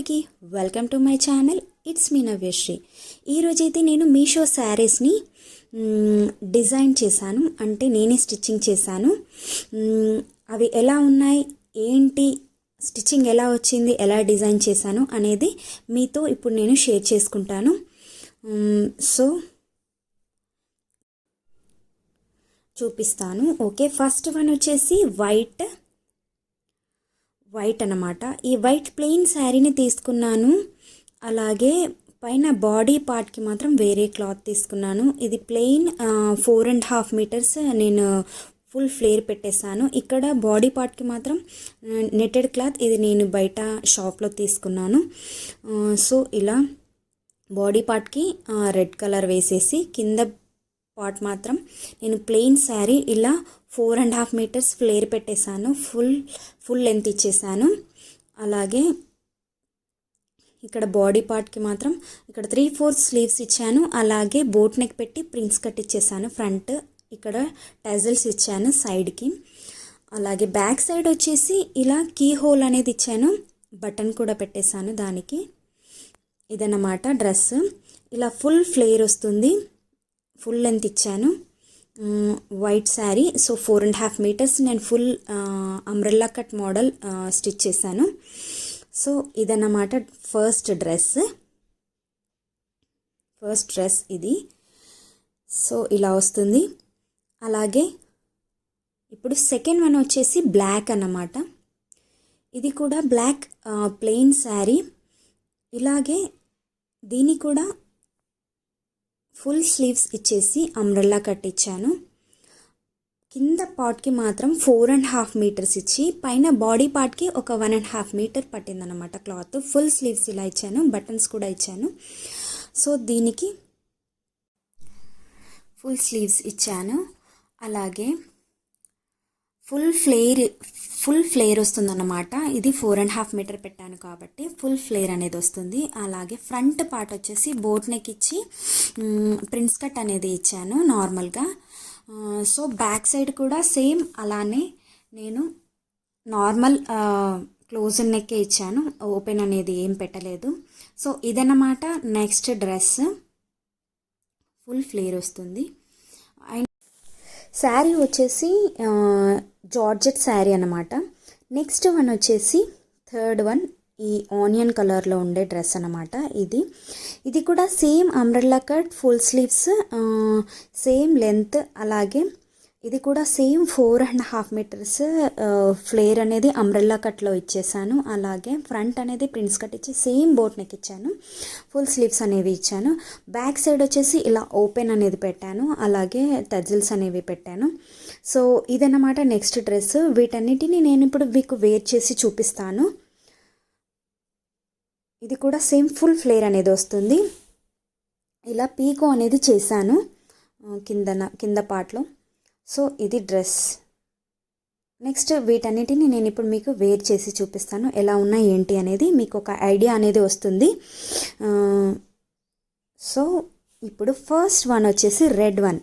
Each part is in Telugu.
అందరికీ welcome to my channel. It's me Navyasri. ఈరోజైతే నేను మీషో శారీస్ని డిజైన్ చేశాను, అంటే నేనే స్టిచ్చింగ్ చేశాను. అవి ఎలా ఉన్నాయి, ఏంటి, స్టిచ్చింగ్ ఎలా వచ్చింది, ఎలా డిజైన్ చేశాను అనేది మీతో ఇప్పుడు నేను షేర్ చేసుకుంటాను. సో చూపిస్తాను. ఓకే, ఫస్ట్ వన్ వచ్చేసి వైట్ అన్నమాట. ఈ వైట్ ప్లెయిన్ శారీని తీసుకున్నాను. అలాగే పైన బాడీ పార్ట్కి మాత్రం వేరే క్లాత్ తీసుకున్నాను. ఇది ప్లెయిన్ 4.5 మీటర్స్ నేను ఫుల్ ఫ్లేర్ పెట్టేశాను. ఇక్కడ బాడీ పార్ట్కి మాత్రం నెట్టెడ్ క్లాత్, ఇది నేను బయట షాప్లో తీసుకున్నాను. సో ఇలా బాడీ పార్ట్కి రెడ్ కలర్ వేసేసి కింద పార్ట్ మాత్రం నేను ప్లెయిన్ శారీ ఇలా 4.5 మీటర్స్ ఫ్లేర్ పెట్టేశాను. ఫుల్ లెంత్ ఇచ్చేసాను. అలాగే ఇక్కడ బాడీ పార్ట్కి మాత్రం ఇక్కడ 3/4 స్లీవ్స్ ఇచ్చాను. అలాగే బోట్ నెక్ పెట్టి ప్రిన్స్ కట్ ఇచ్చేసాను. ఫ్రంట్ ఇక్కడ టజల్స్ ఇచ్చాను సైడ్కి. అలాగే బ్యాక్ సైడ్ వచ్చేసి ఇలా కీ హోల్ అనేది ఇచ్చాను, బటన్ కూడా పెట్టేశాను దానికి. ఇదన్నమాట డ్రెస్. ఇలా ఫుల్ ఫ్లేర్ వస్తుంది, ఫుల్ లెంత్ ఇచ్చాను. వైట్ శారీ. సో 4.5 మీటర్స్ నేను full umbrella cut model stitch చేశాను. సో ఇదన్నమాట ఫస్ట్ డ్రెస్ ఇది. సో ఇలా వస్తుంది. అలాగే ఇప్పుడు సెకండ్ వన్ వచ్చేసి బ్లాక్ అన్నమాట. ఇది కూడా బ్లాక్ ప్లెయిన్ శారీ. ఇలాగే దీన్ని కూడా ఫుల్ స్లీవ్స్ ఇచ్చేసి అంబ్రెల్లా కట్ ఇచ్చాను. కింద పార్ట్కి మాత్రం 4.5 మీటర్స్ ఇచ్చి పైన బాడీ పార్ట్కి ఒక 1.5 మీటర్ పట్టిందనమాట క్లాత్. ఫుల్ స్లీవ్స్ ఇలా ఇచ్చాను, బటన్స్ కూడా ఇచ్చాను. సో దీనికి ఫుల్ స్లీవ్స్ ఇచ్చాను. అలాగే ఫుల్ ఫ్లేర్ వస్తుందన్నమాట. ఇది 4.5 మీటర్ పెట్టాను కాబట్టి ఫుల్ ఫ్లేర్ అనేది వస్తుంది. అలాగే ఫ్రంట్ పార్ట్ వచ్చేసి బోట్ నెక్ ఇచ్చి ప్రిన్స్ కట్ అనేది ఇచ్చాను నార్మల్గా. సో బ్యాక్ సైడ్ కూడా సేమ్ అలానే నేను నార్మల్ క్లోజ్ నెక్కే ఇచ్చాను, ఓపెన్ అనేది ఏం పెట్టలేదు. సో ఇదన్నమాట నెక్స్ట్ డ్రెస్. ఫుల్ ఫ్లేర్ వస్తుంది. అండ్ శారీ వచ్చేసి జార్జెట్ శారీ అన్నమాట. నెక్స్ట్ వన్ వచ్చేసి థర్డ్ వన్ ఈ ఆనియన్ కలర్లో ఉండే డ్రెస్ అన్నమాట. ఇది కూడా same umbrella cut, full sleeves, same length. అలాగే ఇది కూడా సేమ్ 4.5 మీటర్స్ ఫ్లేర్ అనేది అంబ్రెల్లా కట్లో ఇచ్చేసాను. అలాగే ఫ్రంట్ అనేది ప్రిన్స్ కట్ ఇచ్చి సేమ్ బోట్ నెక్ ఇచ్చాను, ఫుల్ స్లీవ్స్ అనేవి ఇచ్చాను. బ్యాక్ సైడ్ వచ్చేసి ఇలా ఓపెన్ అనేది పెట్టాను. అలాగే టజిల్స్ అనేవి పెట్టాను. సో ఇదన్నమాట నెక్స్ట్ డ్రెస్. వీటన్నిటిని నేను ఇప్పుడు మీకు వేర్ చేసి చూపిస్తాను. ఇది కూడా సేమ్ ఫుల్ ఫ్లేర్ అనేది వస్తుంది. ఇలా పీకో అనేది చేశాను కింద పార్ట్లో. సో ఇది డ్రెస్. నెక్స్ట్ వీటన్నిటిని నేను ఇప్పుడు మీకు వేర్ చేసి చూపిస్తాను, ఎలా ఉన్నాయి ఏంటి అనేది మీకు ఒక ఐడియా అనేది వస్తుంది. సో ఇప్పుడు ఫస్ట్ వన్ వచ్చేసి రెడ్ వన్.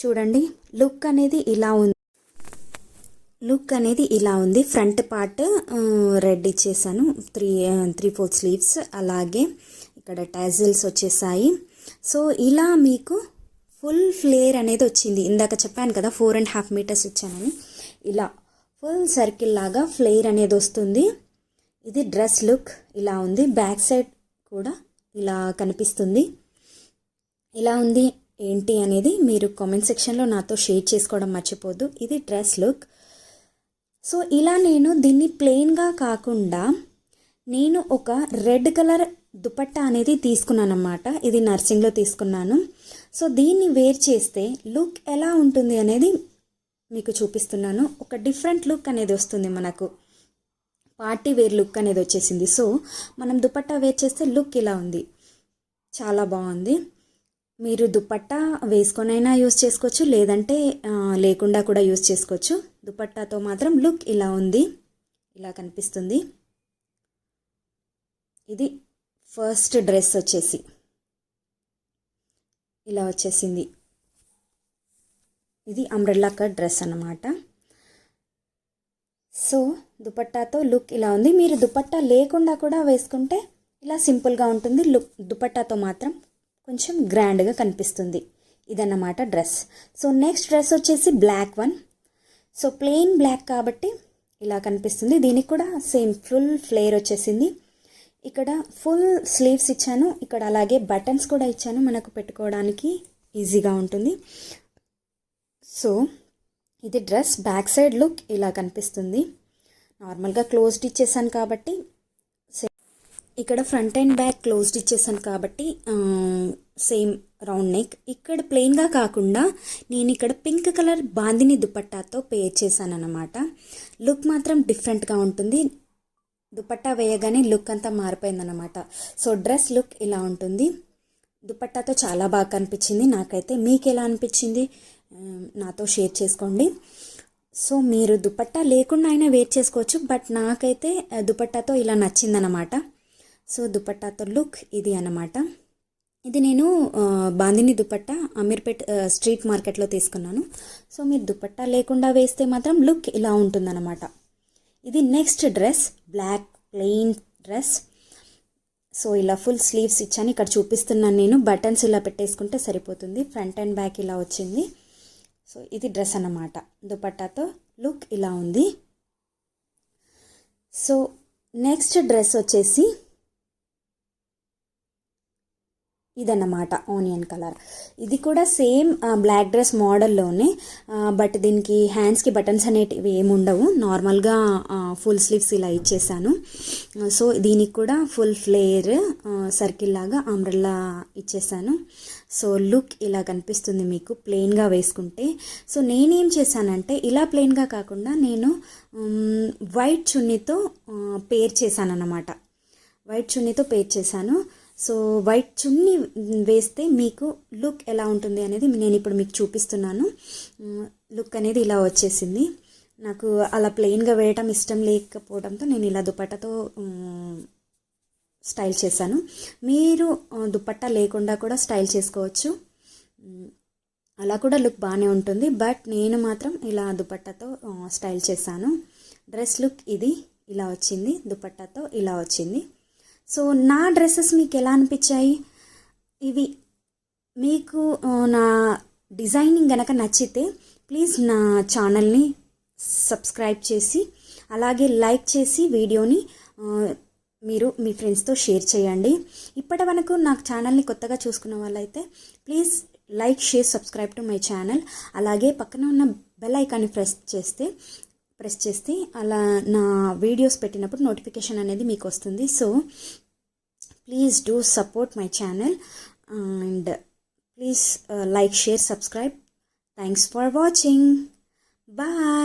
చూడండి, లుక్ అనేది ఇలా ఉంది. ఫ్రంట్ పార్ట్ రెడ్ ఇచ్చేసాను, 3/4 స్లీవ్స్. అలాగే ఇక్కడ టాజిల్స్ వచ్చేసాయి. సో ఇలా మీకు ఫుల్ ఫ్లేర్ అనేది వచ్చింది. ఇందాక చెప్పాను కదా 4.5 మీటర్స్ ఇచ్చానని. ఇలా ఫుల్ సర్కిల్ లాగా ఫ్లేర్ అనేది వస్తుంది. ఇది డ్రెస్ లుక్ ఇలా ఉంది. బ్యాక్ సైడ్ కూడా ఇలా కనిపిస్తుంది. ఇలా ఉంది ఏంటి అనేది మీరు కామెంట్ సెక్షన్లో నాతో షేర్ చేసుకోవడం మర్చిపోద్దు. ఇది డ్రెస్ లుక్. సో ఇలా నేను దీన్ని ప్లెయిన్గా కాకుండా నేను ఒక రెడ్ కలర్ దుపట్టా అనేది తీసుకున్నాను అన్నమాట. ఇది నర్సింగ్లో తీసుకున్నాను. సో దీన్ని వేర్ చేస్తే లుక్ ఎలా ఉంటుంది అనేది మీకు చూపిస్తున్నాను. ఒక డిఫరెంట్ లుక్ అనేది వస్తుంది మనకు, పార్టీ వేర్ లుక్ అనేది వచ్చేసింది. సో మనం దుపట్టా వేర్ చేస్తే లుక్ ఇలా ఉంది, చాలా బాగుంది. మీరు దుపట్టా వేసుకొనైనా యూస్ చేసుకోవచ్చు, లేదంటే లేకుండా కూడా యూస్ చేసుకోవచ్చు. దుపట్టాతో మాత్రం లుక్ ఇలా ఉంది, ఇలా కనిపిస్తుంది. ఇది ఫస్ట్ డ్రెస్ వచ్చేసి ఇలా వచ్చేసింది. ఇది అంబ్రెల్లా కట్ డ్రెస్ అన్నమాట. సో దుపట్టాతో లుక్ ఇలా ఉంది. మీరు దుపట్టా లేకుండా కూడా వేసుకుంటే ఇలా సింపుల్గా ఉంటుంది. దుపట్టాతో మాత్రం కొంచెం గ్రాండ్గా కనిపిస్తుంది. ఇదన్నమాట డ్రెస్. సో నెక్స్ట్ డ్రెస్ వచ్చేసి black one. So plain black కాబట్టి ఇలా కనిపిస్తుంది. దీనికి కూడా సేమ్ ఫుల్ ఫ్లేర్ వచ్చేసింది. ఇక్కడ ఫుల్ స్లీవ్స్ ఇచ్చాను. ఇక్కడ అలాగే బటన్స్ కూడా ఇచ్చాను, మనకు పెట్టుకోవడానికి ఈజీగా ఉంటుంది. సో ఇది డ్రెస్ బ్యాక్ సైడ్ లుక్ ఇలా కనిపిస్తుంది. నార్మల్గా క్లోజ్డ్ ఇచ్చేసాను కాబట్టి, ఇక్కడ ఫ్రంట్ అండ్ బ్యాక్ క్లోజ్డ్ ఇచ్చేసాను కాబట్టి సేమ్ రౌండ్ నెక్. ఇక్కడ ప్లెయిన్గా కాకుండా నేను ఇక్కడ పింక్ కలర్ బాందిని దుపట్టాతో పేర్ చేశాను అన్నమాట. లుక్ మాత్రం డిఫరెంట్గా ఉంటుంది. దుపట్టా వేయగానే లుక్ అంతా మారిపోయిందన్నమాట. సో డ్రెస్ లుక్ ఇలా ఉంటుంది. దుపట్టాతో చాలా బాగా కనిపించింది నాకైతే. మీకు ఎలా అనిపించింది నాతో షేర్ చేసుకోండి. సో మీరు దుపట్టా లేకుండా అయినా వేర్ చేసుకోవచ్చు, బట్ నాకైతే దుపట్టాతో ఇలా నచ్చిందనమాట. సో దుపట్టాతో లుక్ ఇది అన్నమాట. ఇది నేను బాందిని దుపట్టా అమీర్పేట్ స్ట్రీట్ మార్కెట్లో తీసుకున్నాను. సో మీరు దుపట్టా లేకుండా వేస్తే మాత్రం లుక్ ఇలా ఉంటుందన్నమాట. ఇది next dress black plain dress. So ఇలా ఫుల్ స్లీవ్స్ ఇచ్చాను. ఇక్కడ చూపిస్తున్నాను నేను. బటన్స్ ఇలా పెట్టేసుకుంటే సరిపోతుంది. ఫ్రంట్ అండ్ బ్యాక్ ఇలా వచ్చింది. సో ఇది డ్రెస్ అన్నమాట. దుపట్టాతో లుక్ ఇలా ఉంది. సో నెక్స్ట్ డ్రెస్ వచ్చేసి ఇదన్నమాట ఆనియన్ కలర్. ఇది కూడా సేమ్ బ్లాక్ డ్రెస్ మోడల్లోనే, బట్ దీనికి హ్యాండ్స్కి బటన్స్ అనేటివి ఏమి ఉండవు. నార్మల్గా ఫుల్ స్లీవ్స్ ఇలా ఇచ్చేసాను. సో దీనికి కూడా ఫుల్ ఫ్లేర్ సర్కిల్ లాగా అంబ్రెల్లా ఇచ్చేసాను. సో లుక్ ఇలా కనిపిస్తుంది మీకు ప్లెయిన్గా వేసుకుంటే. సో నేనేం చేశానంటే ఇలా ప్లెయిన్గా కాకుండా నేను వైట్ చున్నీతో పేర్ చేశాను అన్నమాట. వైట్ చున్నీతో పేర్ చేశాను. సో వైట్ చున్నీ వేస్తే మీకు లుక్ ఎలా ఉంటుంది అనేది నేను ఇప్పుడు మీకు చూపిస్తున్నాను. లుక్ అనేది ఇలా వచ్చేసింది. నాకు అలా ప్లెయిన్గా వేయటం ఇష్టం లేకపోవడంతో నేను ఇలా దుపట్టాతో స్టైల్ చేశాను. మీరు దుపట్టా లేకుండా కూడా స్టైల్ చేసుకోవచ్చు, అలా కూడా లుక్ బాగానే ఉంటుంది. బట్ నేను మాత్రం ఇలా దుపట్టాతో స్టైల్ చేశాను. డ్రెస్ లుక్ ఇది ఇలా వచ్చింది. దుపట్టాతో ఇలా వచ్చింది. సో నా డ్రెస్సెస్ మీకు ఎలా అనిపించాయి? ఇవి మీకు నా డిజైనింగ్ గనక నచ్చితే ప్లీజ్ నా ఛానల్ని సబ్స్క్రైబ్ చేసి అలాగే లైక్ చేసి వీడియోని మీరు మీ ఫ్రెండ్స్తో షేర్ చేయండి. ఇప్పటి వరకు నాకు ఛానల్ని కొత్తగా చూసుకున్న వాళ్ళైతే please like share subscribe to my channel. అలాగే పక్కన ఉన్న బెల్ ఐకాన్ని ప్రెస్ చేస్తే అలా నా వీడియోస్ పెట్టినప్పుడు నోటిఫికేషన్ అనేది మీకు వస్తుంది. So please do support my channel and please like share subscribe. Thanks for watching. Bye.